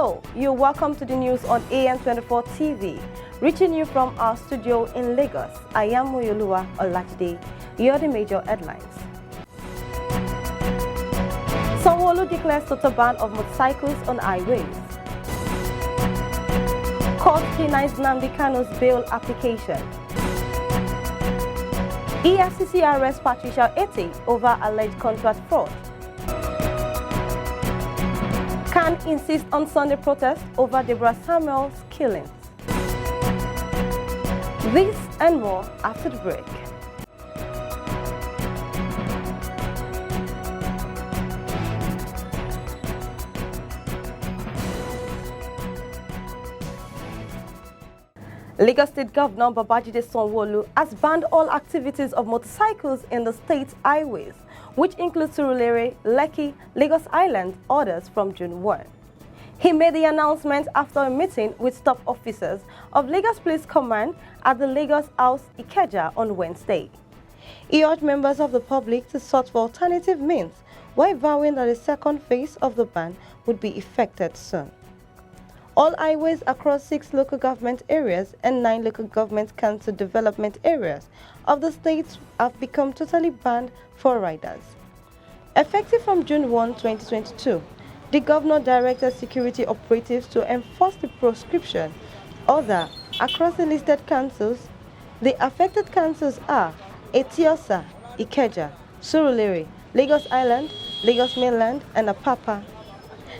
Hello, you're welcome to the news on AM24 TV, reaching you from our studio in Lagos. I am Sanwo-Olu Olajide. Here are the major headlines. Sanwo-Olu declares total ban of motorcycles on highways. Court denies Kano's bail application. EFCC arrests Patricia Ete over alleged contract fraud. Can insist on Sunday protest over Deborah Samuel's killings. This and more after the break. Lagos State Governor Babajide Sanwo-Olu has banned all activities of motorcycles in the state's highways, which includes Surulere, Lekki, Lagos Island orders from June 1. He made the announcement after a meeting with top officers of Lagos Police Command at the Lagos House Ikeja on Wednesday. He urged members of the public to search for alternative means while vowing that the second phase of the ban would be effected soon. All highways across 6 local government areas and 9 local government council development areas of the state have become totally banned for riders. Effective from June 1, 2022, the governor directed security operatives to enforce the proscription order across the listed councils. The affected councils are Etiosa, Ikeja, Surulere, Lagos Island, Lagos Mainland, and Apapa.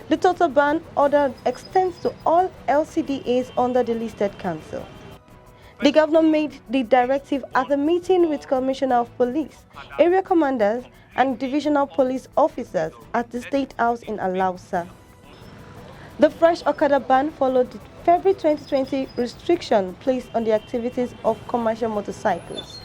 The total ban order extends to all LCDAs under the listed council. The governor made the directive at a meeting with Commissioner of Police, area commanders, and divisional police officers at the State House in Alausa. The fresh Okada ban followed the February 2020 restriction placed on the activities of commercial motorcycles.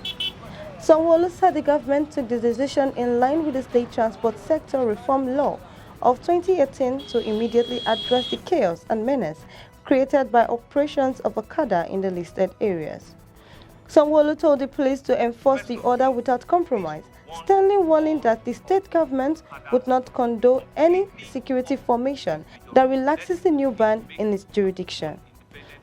Sanwo-Olu said the government took the decision in line with the State Transport Sector Reform Law of 2018 to immediately address the chaos and menace created by operations of Okada in the listed areas. Sanwo-Olu told the police to enforce the order without compromise, sternly warning that the state government would not condone any security formation that relaxes the new ban in its jurisdiction.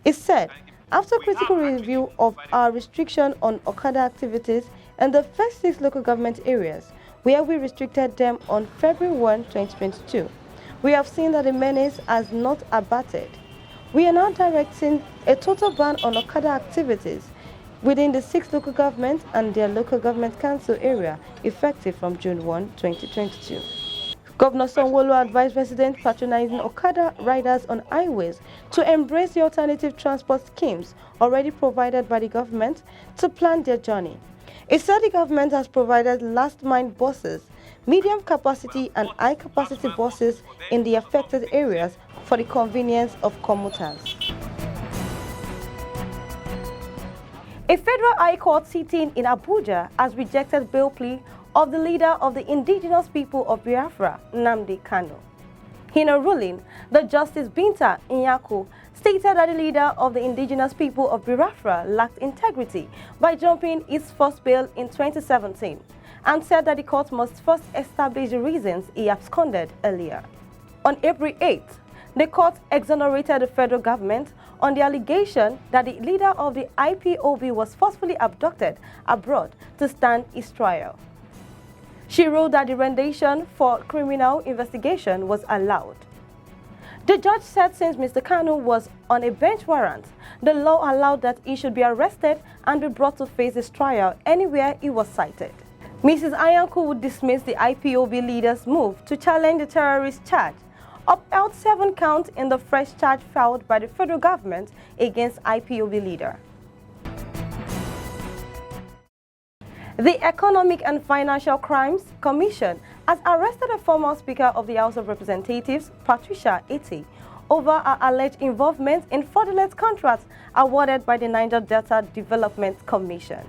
It said, after critical review of our restriction on Okada activities in the first 6 local government areas, where we restricted them on February 1, 2022, we have seen that the menace has not abated. We are now directing a total ban on Okada activities within the 6 local governments and their local government council area, effective from June 1, 2022. Governor Sanwo-Olu advised residents patronizing Okada riders on highways to embrace the alternative transport schemes already provided by the government to plan their journey. He said the government has provided last-mile buses, medium-capacity and high-capacity buses in the affected areas for the convenience of commuters. A federal high court sitting in Abuja has rejected bail plea of the leader of the indigenous people of Biafra, Nnamdi Kano. In a ruling, the Justice Binta Nyako stated that the leader of the indigenous people of Biafra lacked integrity by jumping his first bail in 2017 and said that the court must first establish the reasons he absconded earlier. On April 8th, the court exonerated the federal government on the allegation that the leader of the IPOB was forcefully abducted abroad to stand his trial. She ruled that the rendition for criminal investigation was allowed. The judge said since Mr. Kano was on a bench warrant, the law allowed that he should be arrested and be brought to face his trial anywhere he was cited. Mrs. Anyanku would dismiss the IPOB leader's move to challenge the terrorist charge, upheld 7 counts in the fresh charge filed by the federal government against IPOB leader. The Economic and Financial Crimes Commission has arrested a former Speaker of the House of Representatives, Patricia Ete, over her alleged involvement in fraudulent contracts awarded by the Niger Delta Development Commission.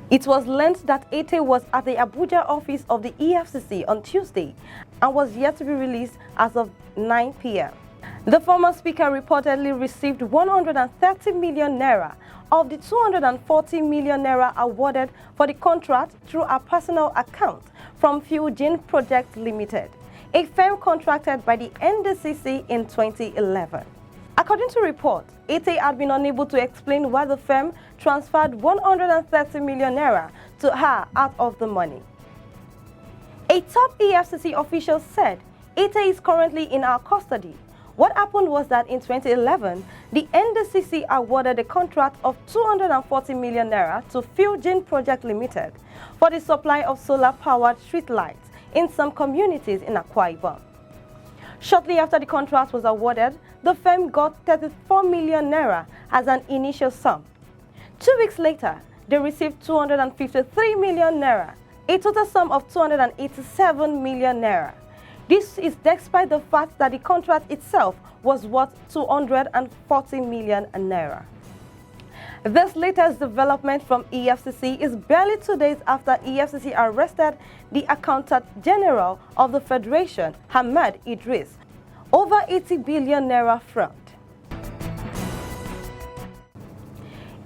It was learned that Ete was at the Abuja office of the EFCC on Tuesday and was yet to be released as of 9 p.m. The former speaker reportedly received 130 million naira of the 240 million naira awarded for the contract through a personal account from Fujian Project Limited, a firm contracted by the NDCC in 2011. According to reports, Ite had been unable to explain why the firm transferred 130 million naira to her out of the money. A top EFCC official said, Ite is currently in our custody. What happened was that in 2011, the NDCC awarded a contract of 240 million naira to Fusion Project Limited for the supply of solar-powered streetlights in some communities in Akwa Ibom. Shortly after the contract was awarded, the firm got 34 million naira as an initial sum. 2 weeks later, they received 253 million naira, a total sum of 287 million naira. This is despite the fact that the contract itself was worth 240 million naira. This latest development from EFCC is barely 2 days after EFCC arrested the Accountant General of the Federation, Ahmed Idris, over 80 billion naira fraud.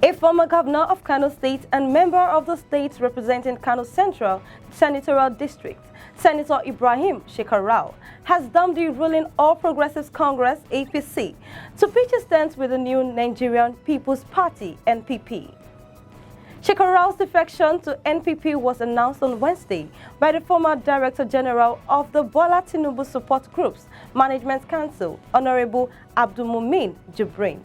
A former governor of Kano State and member of the state representing Kano Central Senatorial District, Senator Ibrahim Shakarao, has dumped the ruling All Progressive Congress APC to pitch a stance with the new Nigerian People's Party NPP. Shakarao's defection to NPP was announced on Wednesday by the former Director General of the Bola Tinubu Support Group's Management Council, Honorable Abdulmumin Ibrahim.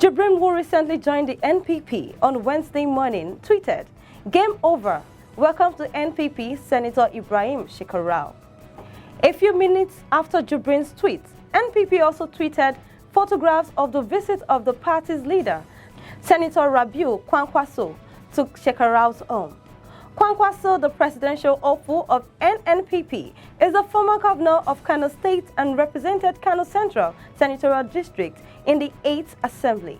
Ibrahim, who recently joined the NPP on Wednesday morning, tweeted, "Game over. Welcome to NPP, Senator Ibrahim Shakarao." A few minutes after Ibrahim's tweet, NPP also tweeted photographs of the visit of the party's leader, Senator Rabiu Kwankwaso, to Shakarao's home. Kwankwaso, the presidential hopeful of NNPP, is the former governor of Kano State and represented Kano Central Senatorial District in the 8th Assembly.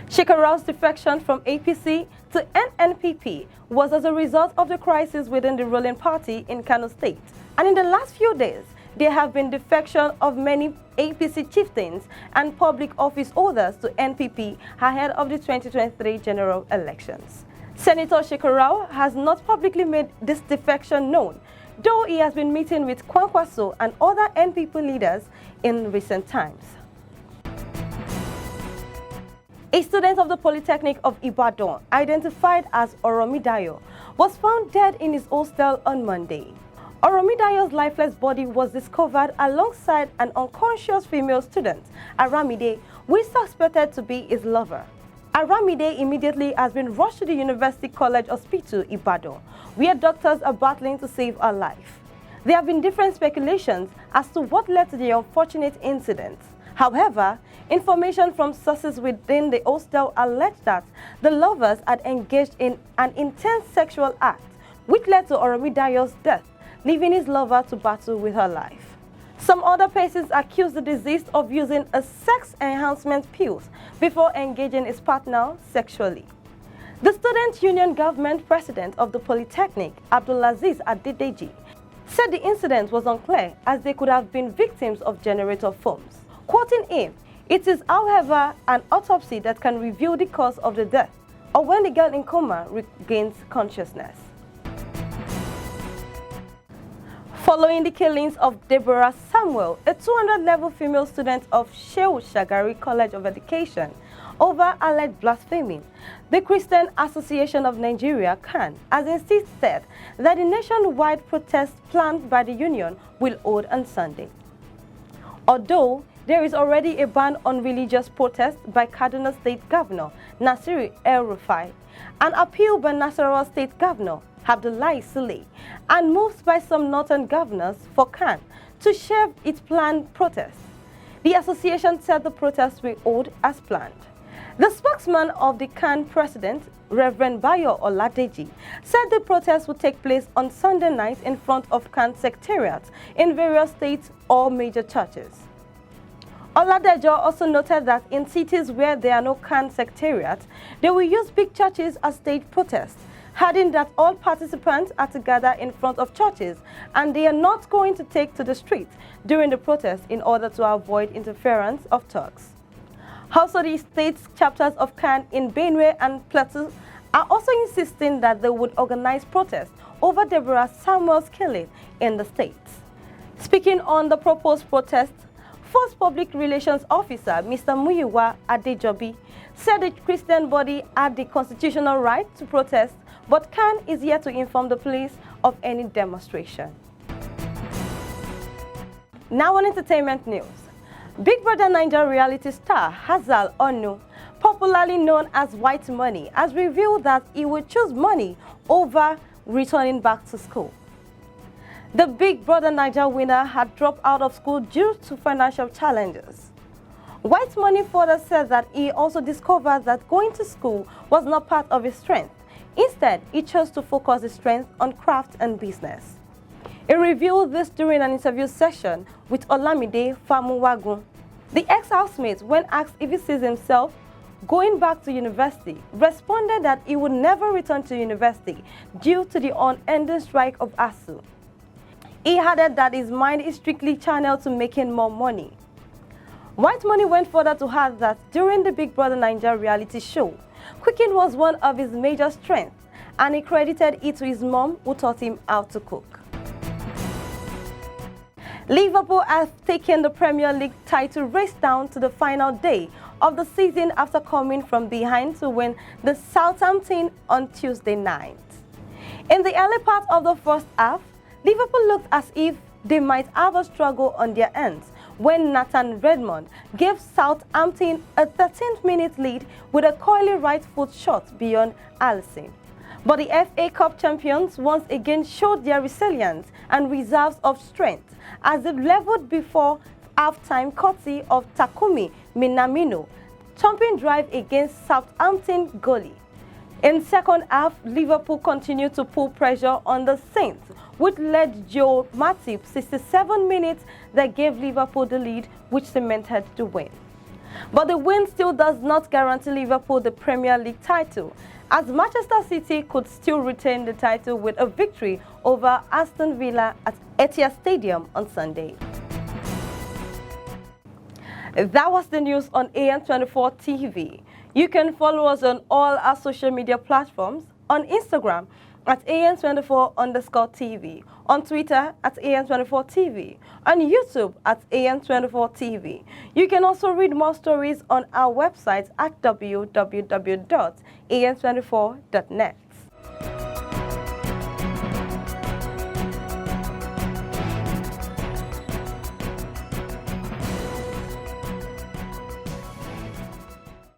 Shakarao's defection from APC to NNPP was as a result of the crisis within the ruling party in Kano State. And in the last few days, there have been defection of many APC chieftains and public office holders to NPP ahead of the 2023 general elections. Senator Shakarao has not publicly made this defection known, though he has been meeting with Kwankwaso and other NPP leaders in recent times. A student of the Polytechnic of Ibiada, identified as Oromidayo, was found dead in his hostel on Monday. Oromidayo's lifeless body was discovered alongside an unconscious female student, Aramide, who is suspected to be his lover. Aramide immediately has been rushed to the University College Hospital, Ibiada, where doctors are battling to save her life. There have been different speculations as to what led to the unfortunate incident. However, information from sources within the hostel alleged that the lovers had engaged in an intense sexual act, which led to Oromidayo's death, leaving his lover to battle with her life. Some other persons accused the deceased of using a sex enhancement pills before engaging his partner sexually. The Student Union Government President of the Polytechnic, Abdulaziz Adedeji, said the incident was unclear as they could have been victims of generator foams. Quoting him, "It is, however, an autopsy that can reveal the cause of the death or when the girl in coma regains consciousness." Following the killings of Deborah Samuel, a 200-level female student of Shehu Shagari College of Education, over alleged blasphemy, the Christian Association of Nigeria, CAN, has insisted that the nationwide protest planned by the union will hold on Sunday. Although there is already a ban on religious protest by Kano State Governor Nasiru El-Rufai, an appeal by Nasarawa State Governor Abdullahi Sule, and moves by some northern governors for CAN to shelve its planned protest. The association said the protest will hold as planned. The spokesman of the CAN president, Reverend Bayo Oladeji, said the protest will take place on Sunday night in front of CAN secretariats in various states or major churches. Oladejo also noted that in cities where there are no CAN secretariats, they will use big churches as stage protests, adding that all participants are to gather in front of churches and they are not going to take to the streets during the protest in order to avoid interference of thugs. Also, the state chapters of CAN in Benue and Plateau are also insisting that they would organize protests over Deborah Samuel's killing in the states. Speaking on the proposed protest, First Public Relations Officer Mr. Muyiwa Adejobi said the Christian body had the constitutional right to protest, but CAN is yet to inform the police of any demonstration. Now on entertainment news. Big Brother Naija reality star Sanwo-Olu, popularly known as White Money, has revealed that he would choose money over returning back to school. The Big Brother Naija winner had dropped out of school due to financial challenges. White Money further said that he also discovered that going to school was not part of his strength. Instead, he chose to focus his strength on craft and business. He revealed this during an interview session with Olamide Famuwagun. The ex-housemate, when asked if he sees himself going back to university, responded that he would never return to university due to the unending strike of ASUU. He added that his mind is strictly channeled to making more money. White Money went further to add that during the Big Brother Naija reality show, cooking was one of his major strengths, and he credited it to his mom who taught him how to cook. Liverpool has taken the Premier League title race down to the final day of the season after coming from behind to win the Southampton on Tuesday night. In the early part of the first half, Liverpool looked as if they might have a struggle on their ends when Nathan Redmond gave Southampton a 13th-minute lead with a coily right foot shot beyond Alisson. But the FA Cup champions once again showed their resilience and reserves of strength as they leveled before half-time courtesy of Takumi Minamino, thumping drive against Southampton goalie. In second half, Liverpool continued to put pressure on the Saints, which led Joe Matip 67 minutes that gave Liverpool the lead, which cemented the win. But the win still does not guarantee Liverpool the Premier League title, as Manchester City could still retain the title with a victory over Aston Villa at Etihad Stadium on Sunday. That was the news on AN24 TV. You can follow us on all our social media platforms, on Instagram at AN24_TV, on Twitter at AN24TV, on YouTube at AN24TV. You can also read more stories on our website at www.an24.net.